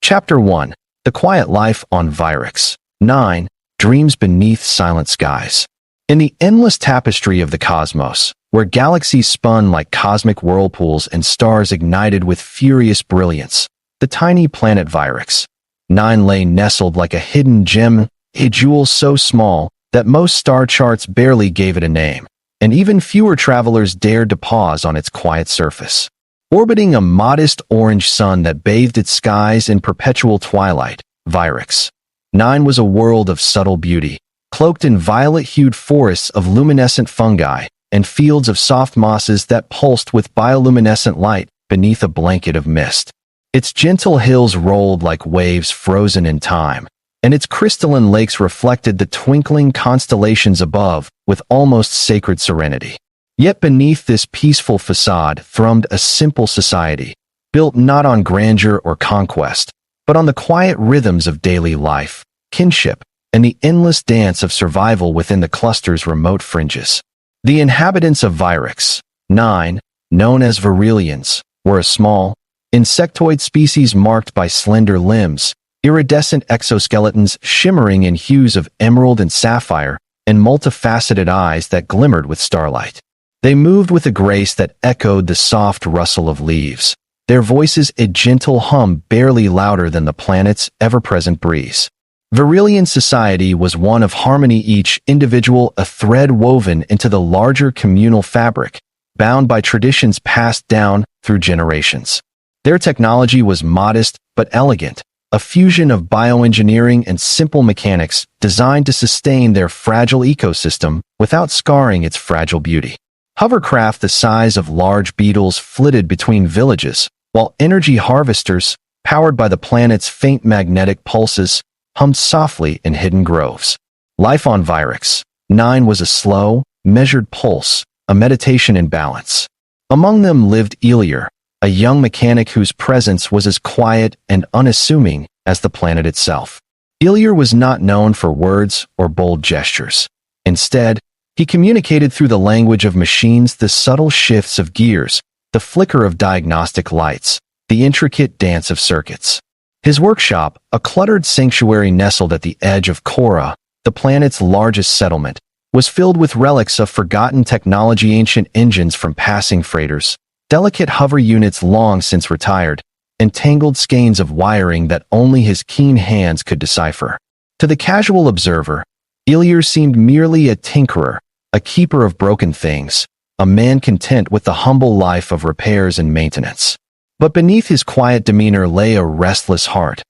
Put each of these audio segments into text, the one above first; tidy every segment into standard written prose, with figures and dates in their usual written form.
Chapter 1. The Quiet Life on Vyrix. 9. Dreams Beneath Silent Skies. In the endless tapestry of the cosmos, where galaxies spun like cosmic whirlpools and stars ignited with furious brilliance, the tiny planet Vyrix. 9 lay nestled like a hidden gem, a jewel so small that most star charts barely gave it a name, and even fewer travelers dared to pause on its quiet surface. Orbiting a modest orange sun that bathed its skies in perpetual twilight, Vyrix. 9 was a world of subtle beauty, cloaked in violet-hued forests of luminescent fungi and fields of soft mosses that pulsed with bioluminescent light beneath a blanket of mist. Its gentle hills rolled like waves frozen in time, and its crystalline lakes reflected the twinkling constellations above with almost sacred serenity. Yet beneath this peaceful facade thrummed a simple society, built not on grandeur or conquest, but on the quiet rhythms of daily life, kinship, and the endless dance of survival within the cluster's remote fringes. The inhabitants of Vyrix, 9, known as Virilians, were a small, insectoid species marked by slender limbs, iridescent exoskeletons shimmering in hues of emerald and sapphire, and multifaceted eyes that glimmered with starlight. They moved with a grace that echoed the soft rustle of leaves, their voices a gentle hum barely louder than the planet's ever-present breeze. Virilian society was one of harmony, each individual a thread woven into the larger communal fabric, bound by traditions passed down through generations. Their technology was modest but elegant, a fusion of bioengineering and simple mechanics designed to sustain their fragile ecosystem without scarring its fragile beauty. Hovercraft the size of large beetles flitted between villages, while energy harvesters, powered by the planet's faint magnetic pulses, hummed softly in hidden groves. Life on Vyrix, 9 was a slow, measured pulse, a meditation in balance. Among them lived Elior, a young mechanic whose presence was as quiet and unassuming as the planet itself. Elior was not known for words or bold gestures. Instead, he communicated through the language of machines, the subtle shifts of gears, the flicker of diagnostic lights, the intricate dance of circuits. His workshop, a cluttered sanctuary nestled at the edge of Korra, the planet's largest settlement, was filled with relics of forgotten technology, ancient engines from passing freighters, delicate hover units long since retired, and tangled skeins of wiring that only his keen hands could decipher. To the casual observer, Elior seemed merely a tinkerer, a keeper of broken things, a man content with the humble life of repairs and maintenance. But beneath his quiet demeanor lay a restless heart,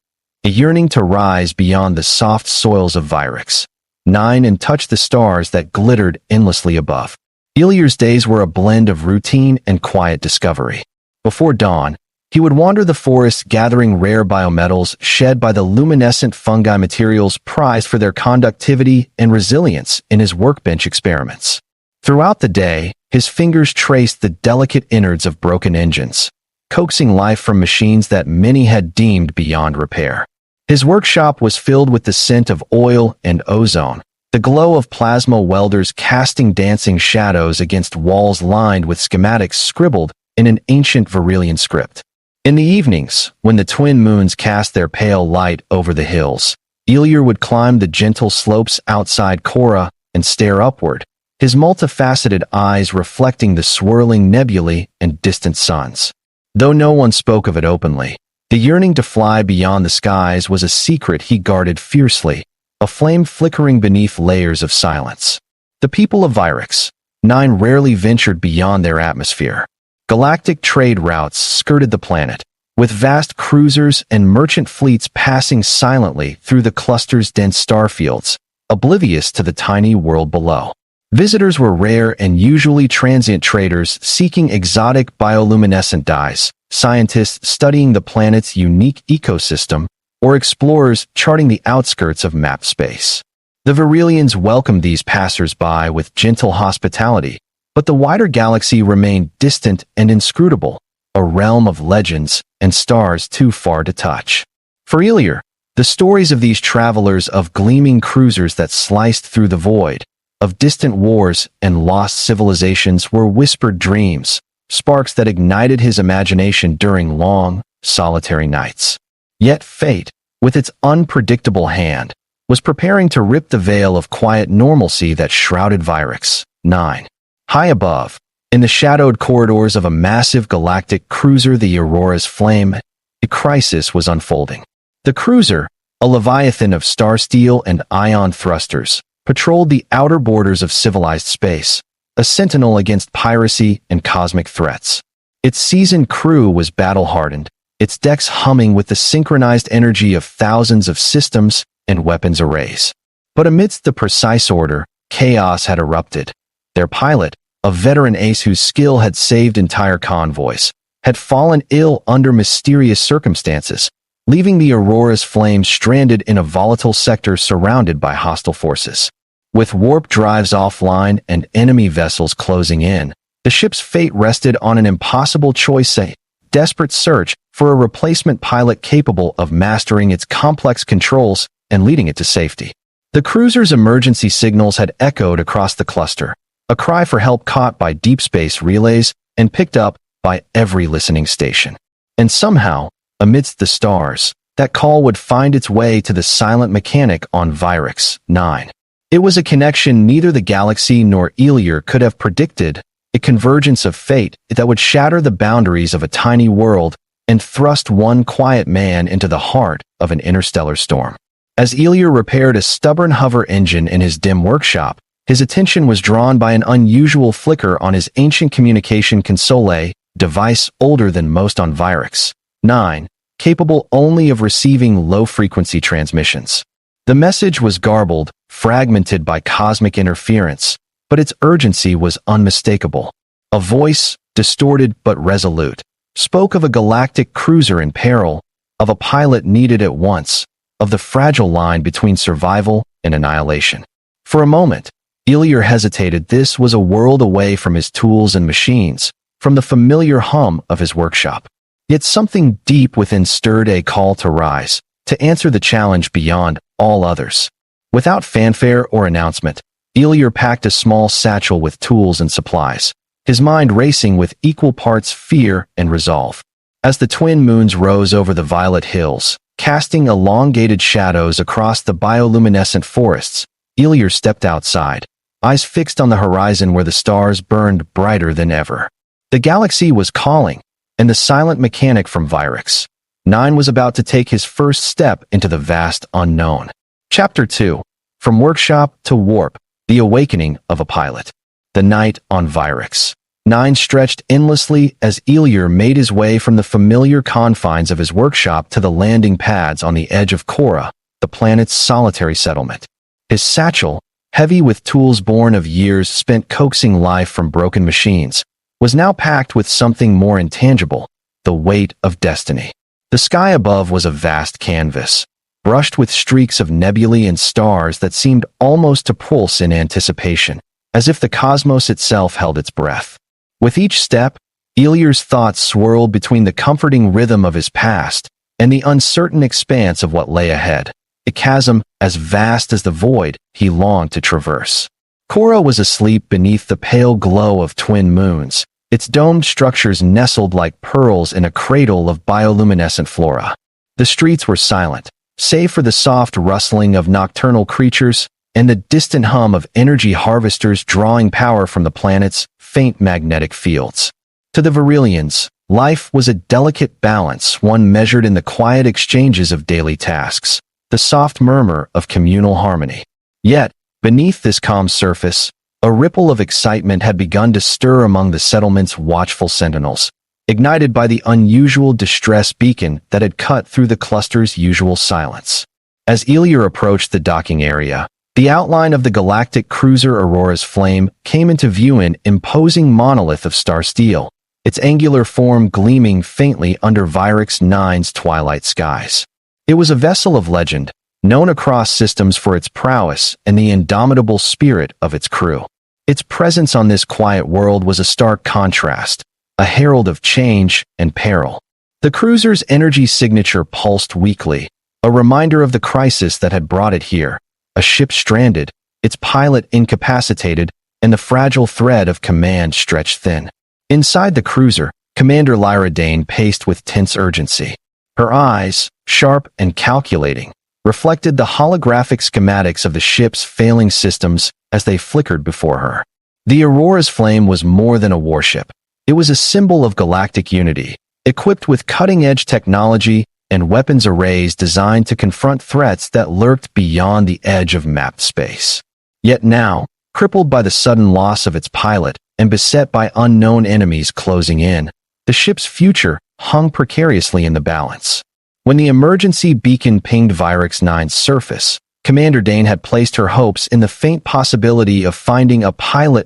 a yearning to rise beyond the soft soils of Vyrix, 9 and touch the stars that glittered endlessly above. Elior's days were a blend of routine and quiet discovery. Before dawn, he would wander the forest gathering rare biometals shed by the luminescent fungi, materials prized for their conductivity and resilience in his workbench experiments. Throughout the day, his fingers traced the delicate innards of broken engines, coaxing life from machines that many had deemed beyond repair. His workshop was filled with the scent of oil and ozone, the glow of plasma welders casting dancing shadows against walls lined with schematics scribbled in an ancient Virilian script. In the evenings, when the twin moons cast their pale light over the hills, Elior would climb the gentle slopes outside Korra and stare upward, his multifaceted eyes reflecting the swirling nebulae and distant suns. Though no one spoke of it openly, the yearning to fly beyond the skies was a secret he guarded fiercely, a flame flickering beneath layers of silence. The people of Vyrix, 9 rarely ventured beyond their atmosphere. Galactic trade routes skirted the planet, with vast cruisers and merchant fleets passing silently through the cluster's dense starfields, oblivious to the tiny world below. Visitors were rare and usually transient traders seeking exotic bioluminescent dyes, scientists studying the planet's unique ecosystem, or explorers charting the outskirts of mapped space. The Virilians welcomed these passers-by with gentle hospitality, but the wider galaxy remained distant and inscrutable, a realm of legends and stars too far to touch. For Elior, the stories of these travelers, of gleaming cruisers that sliced through the void, of distant wars and lost civilizations, were whispered dreams, sparks that ignited his imagination during long, solitary nights. Yet fate, with its unpredictable hand, was preparing to rip the veil of quiet normalcy that shrouded Vyrix. 9. High above, in the shadowed corridors of a massive galactic cruiser, the Aurora's flame, a crisis was unfolding. The cruiser, a leviathan of star steel and ion thrusters, patrolled the outer borders of civilized space, a sentinel against piracy and cosmic threats. Its seasoned crew was battle-hardened, its decks humming with the synchronized energy of thousands of systems and weapons arrays. But amidst the precise order, chaos had erupted. Their pilot, a veteran ace whose skill had saved entire convoys, had fallen ill under mysterious circumstances, leaving the Aurora's flame stranded in a volatile sector surrounded by hostile forces. With warp drives offline and enemy vessels closing in, the ship's fate rested on an impossible choice: a desperate search for a replacement pilot capable of mastering its complex controls and leading it to safety. The cruiser's emergency signals had echoed across the cluster, a cry for help caught by deep space relays and picked up by every listening station. And somehow, amidst the stars, that call would find its way to the silent mechanic on Vyrix. 9. It was a connection neither the galaxy nor Elior could have predicted, a convergence of fate that would shatter the boundaries of a tiny world and thrust one quiet man into the heart of an interstellar storm. As Elior repaired a stubborn hover engine in his dim workshop, his attention was drawn by an unusual flicker on his ancient communication console, a device older than most on Vyrix. 9, capable only of receiving low-frequency transmissions. The message was garbled, fragmented by cosmic interference, but its urgency was unmistakable. A voice, distorted but resolute, spoke of a galactic cruiser in peril, of a pilot needed at once, of the fragile line between survival and annihilation. For a moment, Elior hesitated. This was a world away from his tools and machines, from the familiar hum of his workshop. Yet something deep within stirred a call to rise, to answer the challenge beyond all others. Without fanfare or announcement, Elior packed a small satchel with tools and supplies, his mind racing with equal parts fear and resolve. As the twin moons rose over the violet hills, casting elongated shadows across the bioluminescent forests, Elior stepped outside, eyes fixed on the horizon where the stars burned brighter than ever. The galaxy was calling, and the silent mechanic from Vyrix. 9 was about to take his first step into the vast unknown. Chapter 2. From Workshop to Warp, The Awakening of a Pilot. The night on Vyrix. 9 stretched endlessly as Elior made his way from the familiar confines of his workshop to the landing pads on the edge of Cora, the planet's solitary settlement. His satchel, heavy with tools born of years spent coaxing life from broken machines, was now packed with something more intangible, the weight of destiny. The sky above was a vast canvas, brushed with streaks of nebulae and stars that seemed almost to pulse in anticipation, as if the cosmos itself held its breath. With each step, Elior's thoughts swirled between the comforting rhythm of his past and the uncertain expanse of what lay ahead, a chasm as vast as the void he longed to traverse. Cora was asleep beneath the pale glow of twin moons, its domed structures nestled like pearls in a cradle of bioluminescent flora. The streets were silent, save for the soft rustling of nocturnal creatures and the distant hum of energy harvesters drawing power from the planet's faint magnetic fields. To the Virilians, life was a delicate balance, one measured in the quiet exchanges of daily tasks, the soft murmur of communal harmony. Yet, beneath this calm surface, a ripple of excitement had begun to stir among the settlement's watchful sentinels, ignited by the unusual distress beacon that had cut through the cluster's usual silence. As Elior approached the docking area, the outline of the galactic cruiser Aurora's flame came into view, an imposing monolith of star steel, its angular form gleaming faintly under Vyrix 9's twilight skies. It was a vessel of legend, known across systems for its prowess and the indomitable spirit of its crew. Its presence on this quiet world was a stark contrast, a herald of change and peril. The cruiser's energy signature pulsed weakly, a reminder of the crisis that had brought it here, a ship stranded, its pilot incapacitated, and the fragile thread of command stretched thin. Inside the cruiser, Commander Lyra Dane paced with tense urgency. Her eyes, sharp and calculating, reflected the holographic schematics of the ship's failing systems as they flickered before her. The Aurora's flame was more than a warship. It was a symbol of galactic unity, equipped with cutting-edge technology and weapons arrays designed to confront threats that lurked beyond the edge of mapped space. Yet now, crippled by the sudden loss of its pilot and beset by unknown enemies closing in, the ship's future hung precariously in the balance. When the emergency beacon pinged Vyrix 9's surface, Commander Dane had placed her hopes in the faint possibility of finding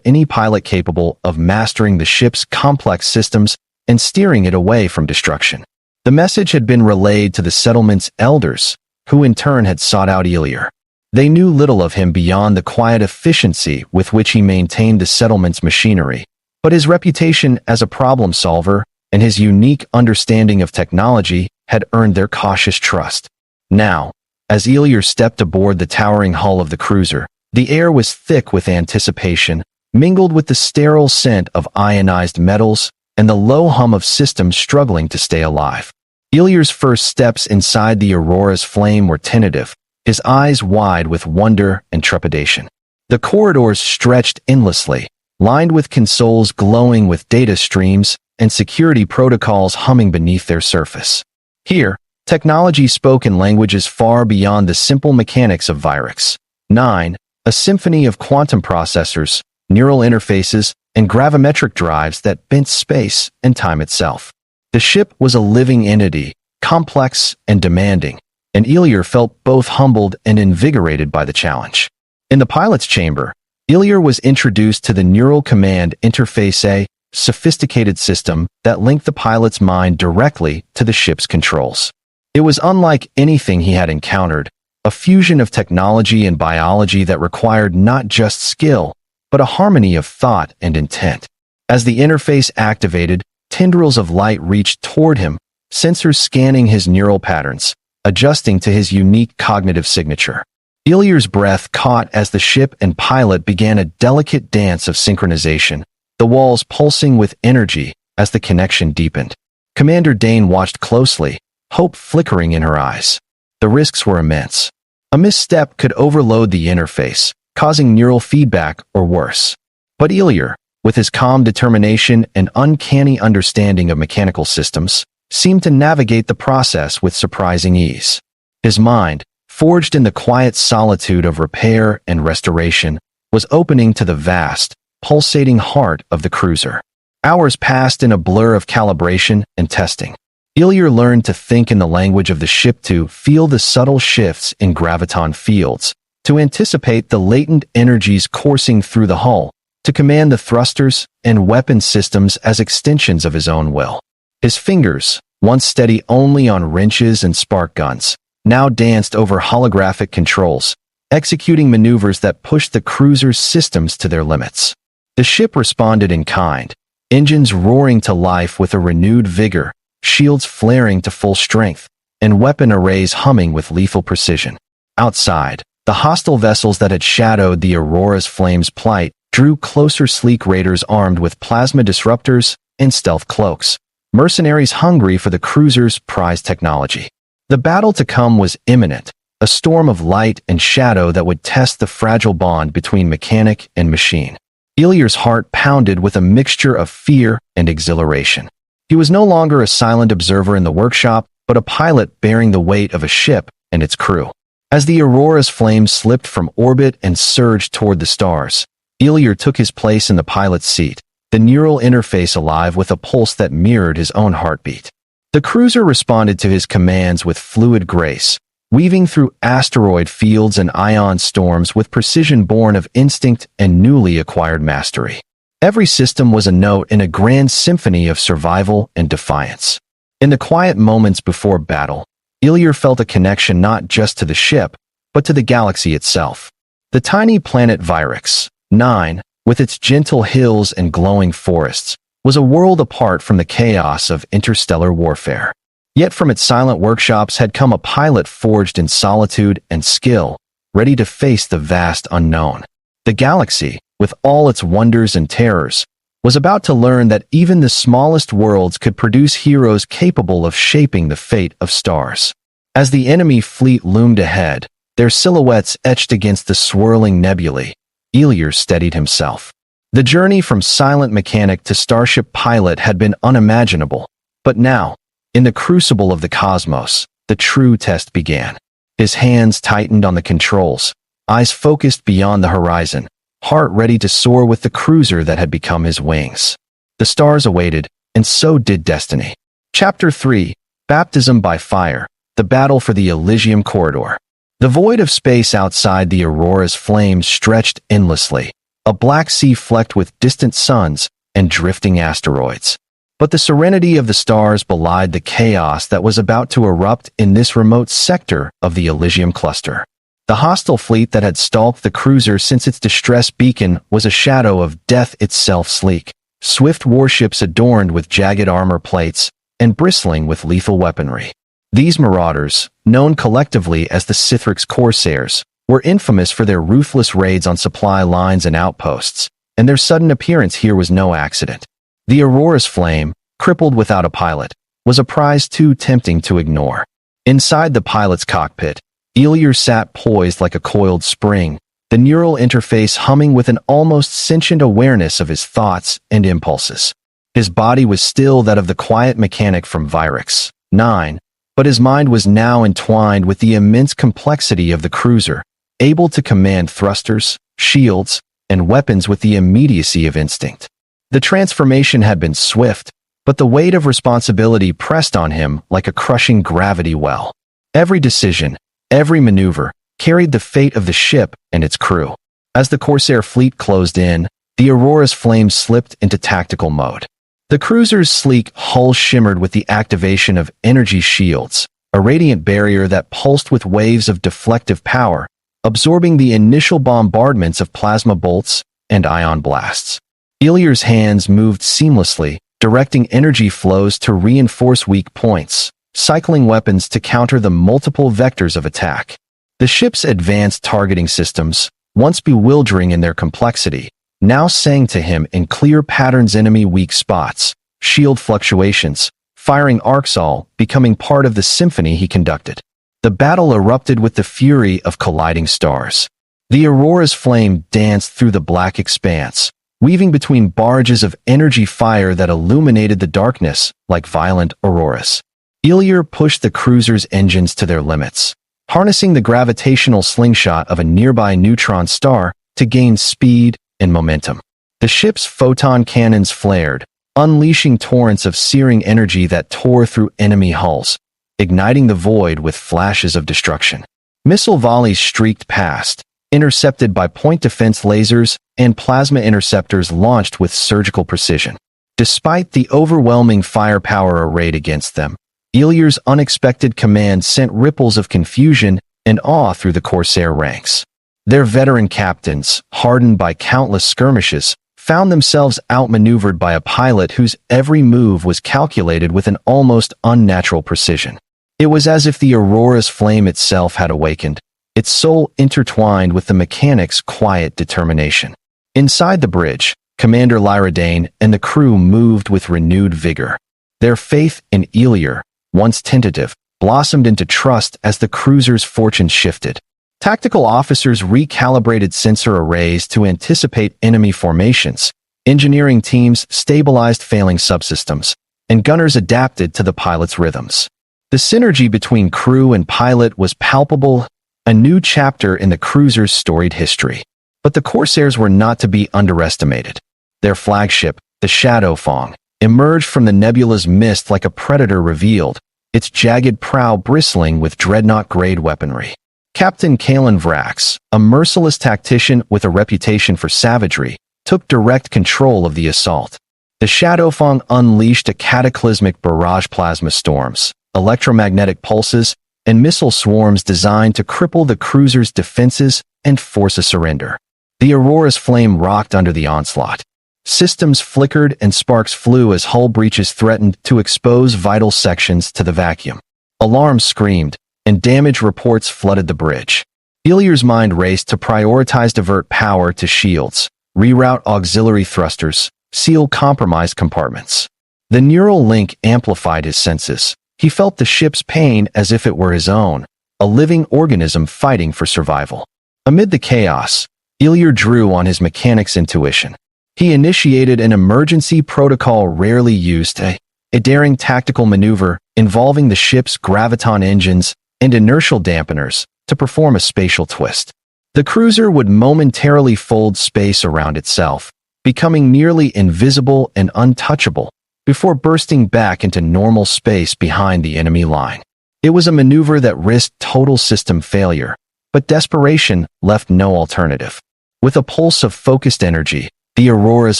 any pilot capable of mastering the ship's complex systems and steering it away from destruction. The message had been relayed to the settlement's elders, who in turn had sought out Elior. They knew little of him beyond the quiet efficiency with which he maintained the settlement's machinery, but his reputation as a problem solver and his unique understanding of technology had earned their cautious trust. Now, as Elior stepped aboard the towering hull of the cruiser, the air was thick with anticipation, mingled with the sterile scent of ionized metals and the low hum of systems struggling to stay alive. Elior's first steps inside the Aurora's flame were tentative, his eyes wide with wonder and trepidation. The corridors stretched endlessly, lined with consoles glowing with data streams and security protocols humming beneath their surface. Here, technology spoke in languages far beyond the simple mechanics of Vyrix 9, a symphony of quantum processors, neural interfaces, and gravimetric drives that bent space and time itself. The ship was a living entity, complex and demanding, and Elior felt both humbled and invigorated by the challenge. In the pilot's chamber, Elior was introduced to the Neural Command Interface, a sophisticated system that linked the pilot's mind directly to the ship's controls. It was unlike anything he had encountered, a fusion of technology and biology that required not just skill, but a harmony of thought and intent. As the interface activated, tendrils of light reached toward him, sensors scanning his neural patterns, adjusting to his unique cognitive signature. Elior's breath caught as the ship and pilot began a delicate dance of synchronization, the walls pulsing with energy as the connection deepened. Commander Dane watched closely, hope flickering in her eyes. The risks were immense. A misstep could overload the interface, causing neural feedback or worse. But Elior, with his calm determination and uncanny understanding of mechanical systems, seemed to navigate the process with surprising ease. His mind, forged in the quiet solitude of repair and restoration, was opening to the vast, pulsating heart of the cruiser. Hours passed in a blur of calibration and testing. Elior learned to think in the language of the ship, to feel the subtle shifts in graviton fields, to anticipate the latent energies coursing through the hull, to command the thrusters and weapon systems as extensions of his own will. His fingers, once steady only on wrenches and spark guns, now danced over holographic controls, executing maneuvers that pushed the cruiser's systems to their limits. The ship responded in kind, engines roaring to life with a renewed vigor, shields flaring to full strength, and weapon arrays humming with lethal precision. Outside, the hostile vessels that had shadowed the Aurora's flame's plight drew closer, sleek raiders armed with plasma disruptors and stealth cloaks, mercenaries hungry for the cruiser's prized technology. The battle to come was imminent, a storm of light and shadow that would test the fragile bond between mechanic and machine. Elior's heart pounded with a mixture of fear and exhilaration. He was no longer a silent observer in the workshop, but a pilot bearing the weight of a ship and its crew. As the Aurora's flames slipped from orbit and surged toward the stars, Elior took his place in the pilot's seat, the neural interface alive with a pulse that mirrored his own heartbeat. The cruiser responded to his commands with fluid grace, weaving through asteroid fields and ion storms with precision born of instinct and newly acquired mastery. Every system was a note in a grand symphony of survival and defiance. In the quiet moments before battle, Elior felt a connection not just to the ship, but to the galaxy itself. The tiny planet Vyrix 9, with its gentle hills and glowing forests, was a world apart from the chaos of interstellar warfare. Yet from its silent workshops had come a pilot forged in solitude and skill, ready to face the vast unknown. The galaxy, with all its wonders and terrors, was about to learn that even the smallest worlds could produce heroes capable of shaping the fate of stars. As the enemy fleet loomed ahead, their silhouettes etched against the swirling nebulae, Iliur steadied himself. The journey from silent mechanic to starship pilot had been unimaginable, but now, in the crucible of the cosmos, the true test began. His hands tightened on the controls, eyes focused beyond the horizon, heart ready to soar with the cruiser that had become his wings. The stars awaited, and so did destiny. Chapter 3, Baptism by Fire, the Battle for the Elysium Corridor. The void of space outside the Aurora's flames stretched endlessly, a black sea flecked with distant suns and drifting asteroids. But the serenity of the stars belied the chaos that was about to erupt in this remote sector of the Elysium cluster. The hostile fleet that had stalked the cruiser since its distress beacon was a shadow of death itself, sleek, swift warships adorned with jagged armor plates and bristling with lethal weaponry. These marauders, known collectively as the Sithrix Corsairs, were infamous for their ruthless raids on supply lines and outposts, and their sudden appearance here was no accident. The Aurora's flame, crippled without a pilot, was a prize too tempting to ignore. Inside the pilot's cockpit, Iliur sat poised like a coiled spring, the neural interface humming with an almost sentient awareness of his thoughts and impulses. His body was still that of the quiet mechanic from Virix 9, but his mind was now entwined with the immense complexity of the cruiser, able to command thrusters, shields, and weapons with the immediacy of instinct. The transformation had been swift, but the weight of responsibility pressed on him like a crushing gravity well. Every decision, every maneuver, carried the fate of the ship and its crew. As the Corsair fleet closed in, the Aurora's flames slipped into tactical mode. The cruiser's sleek hull shimmered with the activation of energy shields, a radiant barrier that pulsed with waves of deflective power, absorbing the initial bombardments of plasma bolts and ion blasts. Iliur's hands moved seamlessly, directing energy flows to reinforce weak points, cycling weapons to counter the multiple vectors of attack. The ship's advanced targeting systems, once bewildering in their complexity, now sang to him in clear patterns: enemy weak spots, shield fluctuations, firing arcs, all becoming part of the symphony he conducted. The battle erupted with the fury of colliding stars. The Aurora's flame danced through the black expanse, weaving between barrages of energy fire that illuminated the darkness like violent auroras. Iliur pushed the cruiser's engines to their limits, harnessing the gravitational slingshot of a nearby neutron star to gain speed and momentum. The ship's photon cannons flared, unleashing torrents of searing energy that tore through enemy hulls, igniting the void with flashes of destruction. Missile volleys streaked past, intercepted by point defense lasers and plasma interceptors launched with surgical precision. Despite the overwhelming firepower arrayed against them, Iliur's unexpected command sent ripples of confusion and awe through the Corsair ranks. Their veteran captains, hardened by countless skirmishes, found themselves outmaneuvered by a pilot whose every move was calculated with an almost unnatural precision. It was as if the Aurora's flame itself had awakened, its soul intertwined with the mechanic's quiet determination. Inside the bridge, Commander Lyradane and the crew moved with renewed vigor. Their faith in Iliur, once tentative, blossomed into trust as the cruiser's fortune shifted. Tactical officers recalibrated sensor arrays to anticipate enemy formations, engineering teams stabilized failing subsystems, and gunners adapted to the pilot's rhythms. The synergy between crew and pilot was palpable, a new chapter in the cruiser's storied history. But the Corsairs were not to be underestimated. Their flagship, the Shadowfang, emerged from the nebula's mist like a predator revealed, its jagged prow bristling with dreadnought-grade weaponry. Captain Kalen Vrax, a merciless tactician with a reputation for savagery, took direct control of the assault. The Shadowfang unleashed a cataclysmic barrage plasma storms, electromagnetic pulses, and missile swarms designed to cripple the cruiser's defenses and force a surrender. The Aurora's flame rocked under the onslaught. Systems flickered and sparks flew as hull breaches threatened to expose vital sections to the vacuum. Alarms screamed, and damage reports flooded the bridge. Iliur's mind raced to prioritize divert power to shields, reroute auxiliary thrusters, seal compromised compartments. The neural link amplified his senses. He felt the ship's pain as if it were his own, a living organism fighting for survival. Amid the chaos, Ilir drew on his mechanic's intuition. He initiated an emergency protocol rarely used, a daring tactical maneuver involving the ship's graviton engines and inertial dampeners to perform a spatial twist. The cruiser would momentarily fold space around itself, becoming nearly invisible and untouchable, before bursting back into normal space behind the enemy line. It was a maneuver that risked total system failure, but desperation left no alternative. With a pulse of focused energy, the Aurora's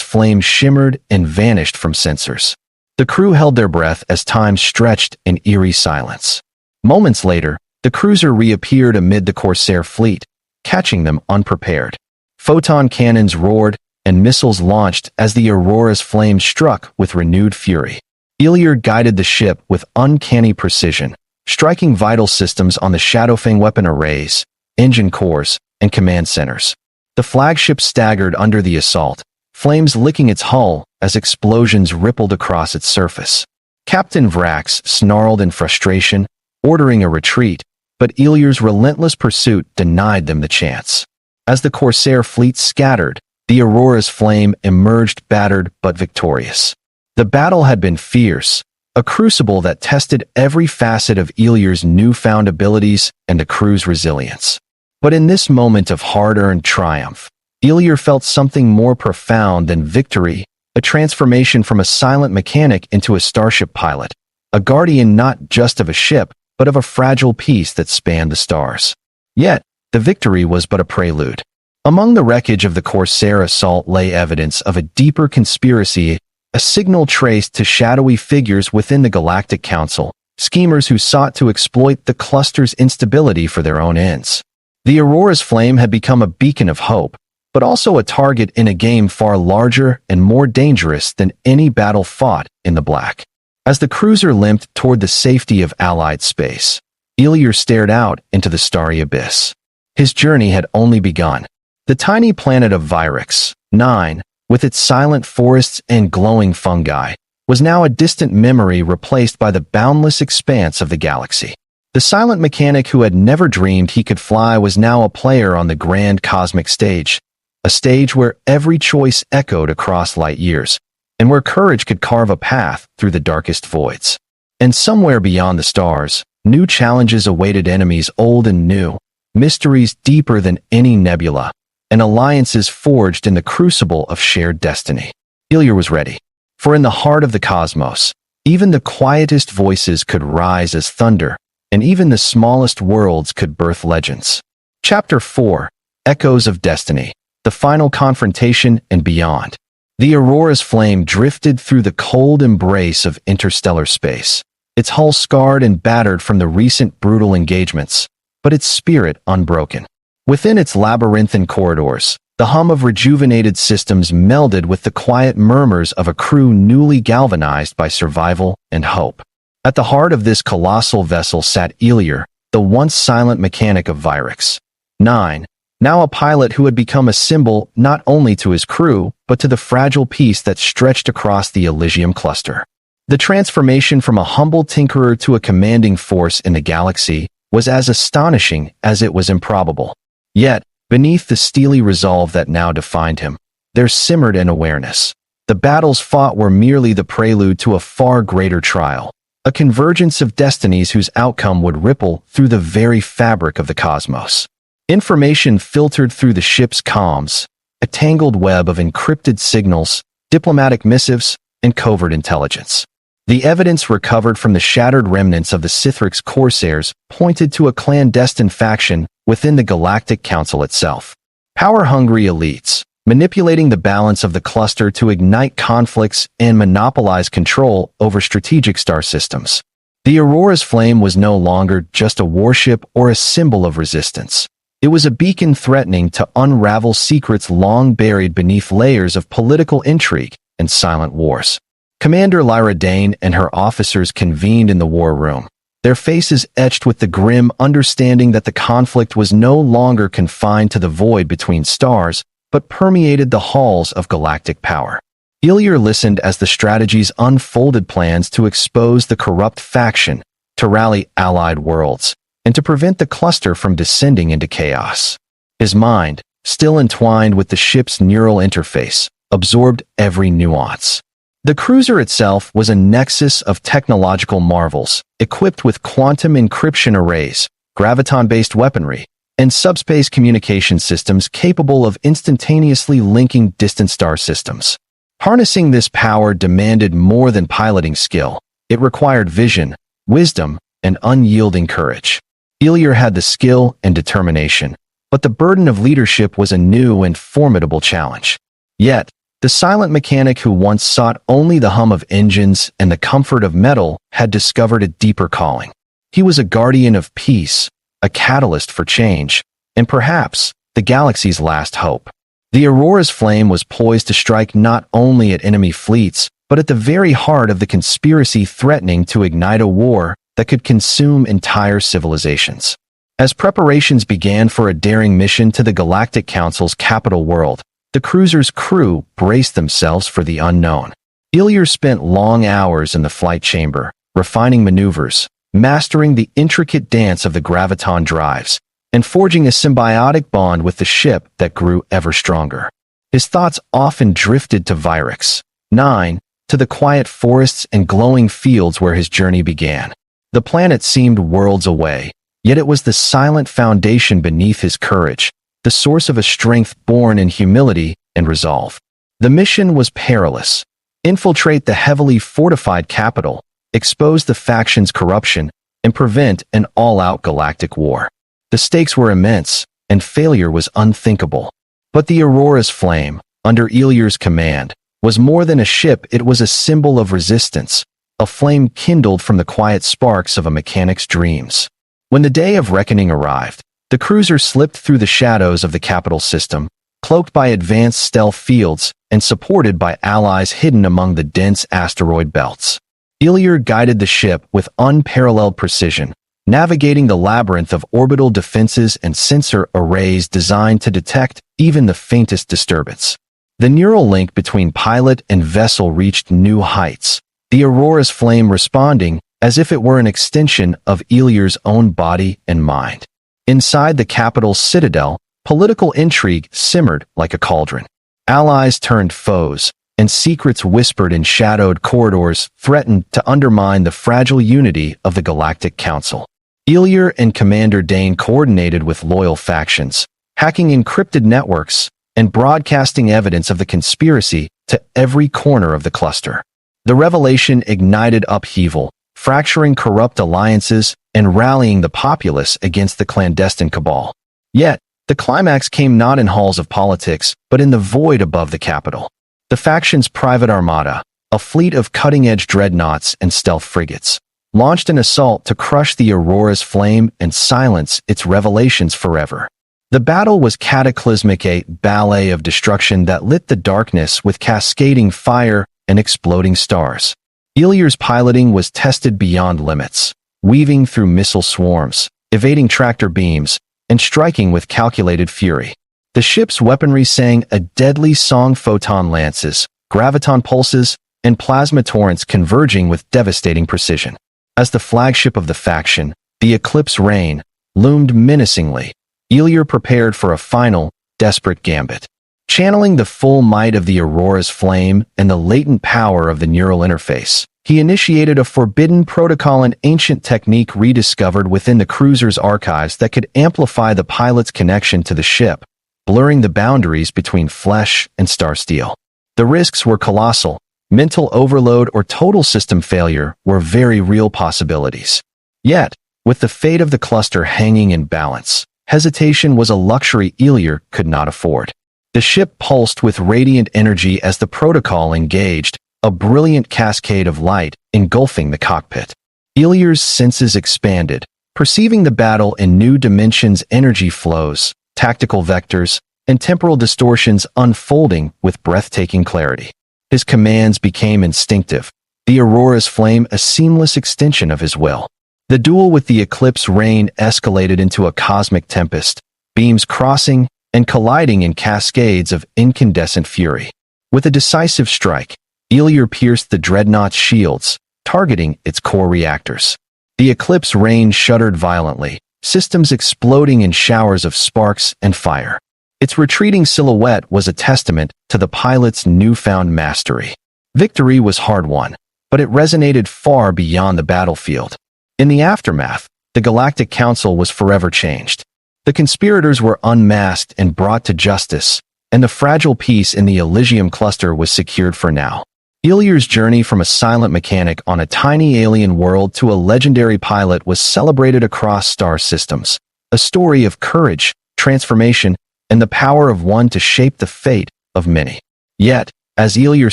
flame shimmered and vanished from sensors. The crew held their breath as time stretched in eerie silence. Moments later, the cruiser reappeared amid the Corsair fleet, catching them unprepared. Photon cannons roared, and missiles launched as the Aurora's flame struck with renewed fury. Ilir guided the ship with uncanny precision, striking vital systems on the Shadowfang weapon arrays, engine cores, and command centers. The flagship staggered under the assault, flames licking its hull as explosions rippled across its surface. Captain Vrax snarled in frustration, ordering a retreat, but Ilir's relentless pursuit denied them the chance. As the Corsair fleet scattered, the Aurora's flame emerged battered but victorious. The battle had been fierce, a crucible that tested every facet of Ilir's newfound abilities and the crew's resilience. But in this moment of hard-earned triumph, Ilir felt something more profound than victory, a transformation from a silent mechanic into a starship pilot, a guardian not just of a ship, but of a fragile piece that spanned the stars. Yet, the victory was but a prelude. Among the wreckage of the Corsair assault lay evidence of a deeper conspiracy, a signal traced to shadowy figures within the Galactic Council, schemers who sought to exploit the cluster's instability for their own ends. The Aurora's flame had become a beacon of hope, but also a target in a game far larger and more dangerous than any battle fought in the black. As the cruiser limped toward the safety of Allied space, Ilir stared out into the starry abyss. His journey had only begun. The tiny planet of Vyrix, 9, with its silent forests and glowing fungi, was now a distant memory replaced by the boundless expanse of the galaxy. The silent mechanic who had never dreamed he could fly was now a player on the grand cosmic stage, a stage where every choice echoed across light years, and where courage could carve a path through the darkest voids. And somewhere beyond the stars, new challenges awaited enemies old and new, mysteries deeper than any nebula, and alliances forged in the crucible of shared destiny. Ilir was ready, for in the heart of the cosmos, even the quietest voices could rise as thunder, and even the smallest worlds could birth legends. Chapter 4, Echoes of Destiny, the Final Confrontation and Beyond. The Aurora's flame drifted through the cold embrace of interstellar space, its hull scarred and battered from the recent brutal engagements, but its spirit unbroken. Within its labyrinthine corridors, the hum of rejuvenated systems melded with the quiet murmurs of a crew newly galvanized by survival and hope. At the heart of this colossal vessel sat Ilir, the once silent mechanic of Vyrix, 9, now a pilot who had become a symbol not only to his crew, but to the fragile piece that stretched across the Elysium cluster. The transformation from a humble tinkerer to a commanding force in the galaxy was as astonishing as it was improbable. Yet, beneath the steely resolve that now defined him, there simmered an awareness. The battles fought were merely the prelude to a far greater trial, a convergence of destinies whose outcome would ripple through the very fabric of the cosmos. Information filtered through the ship's comms, a tangled web of encrypted signals, diplomatic missives, and covert intelligence. The evidence recovered from the shattered remnants of the Sithrix Corsairs pointed to a clandestine faction within the Galactic Council itself. Power-hungry elites, manipulating the balance of the cluster to ignite conflicts and monopolize control over strategic star systems. The Aurora's flame was no longer just a warship or a symbol of resistance. It was a beacon threatening to unravel secrets long buried beneath layers of political intrigue and silent wars. Commander Lyra Dane and her officers convened in the war room, their faces etched with the grim understanding that the conflict was no longer confined to the void between stars, but permeated the halls of galactic power. Illyr listened as the strategies unfolded plans to expose the corrupt faction, to rally allied worlds, and to prevent the cluster from descending into chaos. His mind, still entwined with the ship's neural interface, absorbed every nuance. The cruiser itself was a nexus of technological marvels, equipped with quantum encryption arrays, graviton-based weaponry, and subspace communication systems capable of instantaneously linking distant star systems. Harnessing this power demanded more than piloting skill. It required vision, wisdom, and unyielding courage. Illyr had the skill and determination, but the burden of leadership was a new and formidable challenge. Yet, the silent mechanic who once sought only the hum of engines and the comfort of metal had discovered a deeper calling. He was a guardian of peace, a catalyst for change, and perhaps the galaxy's last hope. The Aurora's flame was poised to strike not only at enemy fleets, but at the very heart of the conspiracy threatening to ignite a war that could consume entire civilizations. As preparations began for a daring mission to the Galactic Council's capital world, the cruiser's crew braced themselves for the unknown. Illyr spent long hours in the flight chamber, refining maneuvers, mastering the intricate dance of the graviton drives, and forging a symbiotic bond with the ship that grew ever stronger. His thoughts often drifted to Vyrix, 9, to the quiet forests and glowing fields where his journey began. The planet seemed worlds away, yet it was the silent foundation beneath his courage, the source of a strength born in humility and resolve. The mission was perilous. Infiltrate the heavily fortified capital, expose the faction's corruption, and prevent an all-out galactic war. The stakes were immense, and failure was unthinkable. But the Aurora's flame, under Illyr's command, was more than a ship. It was a symbol of resistance, a flame kindled from the quiet sparks of a mechanic's dreams. When the day of reckoning arrived, the cruiser slipped through the shadows of the capital system, cloaked by advanced stealth fields and supported by allies hidden among the dense asteroid belts. Illyr guided the ship with unparalleled precision, navigating the labyrinth of orbital defenses and sensor arrays designed to detect even the faintest disturbance. The neural link between pilot and vessel reached new heights, the Aurora's flame responding as if it were an extension of Illyr's own body and mind. Inside the capital's citadel, political intrigue simmered like a cauldron. Allies turned foes, and secrets whispered in shadowed corridors threatened to undermine the fragile unity of the Galactic Council. Illyr and Commander Dane coordinated with loyal factions, hacking encrypted networks and broadcasting evidence of the conspiracy to every corner of the cluster. The revelation ignited upheaval, fracturing corrupt alliances and rallying the populace against the clandestine cabal. Yet, the climax came not in halls of politics, but in the void above the capital. The faction's private armada, a fleet of cutting-edge dreadnoughts and stealth frigates, launched an assault to crush the Aurora's flame and silence its revelations forever. The battle was cataclysmic, a ballet of destruction that lit the darkness with cascading fire and exploding stars. Illyr's piloting was tested beyond limits, weaving through missile swarms, evading tractor beams, and striking with calculated fury. The ship's weaponry sang a deadly song, photon lances, graviton pulses, and plasma torrents converging with devastating precision. As the flagship of the faction, the Eclipse Reign, loomed menacingly, Illyr prepared for a final, desperate gambit. Channeling the full might of the Aurora's flame and the latent power of the neural interface, he initiated a forbidden protocol, an ancient technique rediscovered within the cruiser's archives that could amplify the pilot's connection to the ship, blurring the boundaries between flesh and star steel. The risks were colossal. Mental overload or total system failure were very real possibilities. Yet, with the fate of the cluster hanging in balance, hesitation was a luxury Illyr could not afford. The ship pulsed with radiant energy as the protocol engaged, a brilliant cascade of light engulfing the cockpit. Illyr's senses expanded, perceiving the battle in new dimensions, energy flows, tactical vectors, and temporal distortions unfolding with breathtaking clarity. His commands became instinctive, the Aurora's flame a seamless extension of his will. The duel with the Eclipse Reign escalated into a cosmic tempest, beams crossing and colliding in cascades of incandescent fury. With a decisive strike, Elior pierced the dreadnought's shields, targeting its core reactors. The Eclipse range shuddered violently, systems exploding in showers of sparks and fire. Its retreating silhouette was a testament to the pilot's newfound mastery. Victory was hard-won, but it resonated far beyond the battlefield. In the aftermath, the Galactic Council was forever changed. The conspirators were unmasked and brought to justice, and the fragile peace in the Elysium cluster was secured for now. Elior's journey from a silent mechanic on a tiny alien world to a legendary pilot was celebrated across star systems, a story of courage, transformation, and the power of one to shape the fate of many. Yet, as Elior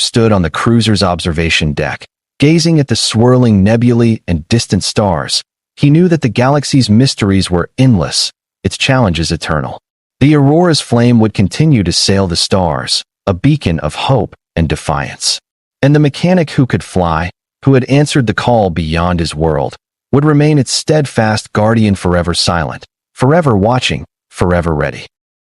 stood on the cruiser's observation deck, gazing at the swirling nebulae and distant stars, he knew that the galaxy's mysteries were endless, its challenges eternal. The Aurora's flame would continue to sail the stars, a beacon of hope and defiance. And the mechanic who could fly, who had answered the call beyond his world, would remain its steadfast guardian, forever silent, forever watching, forever ready.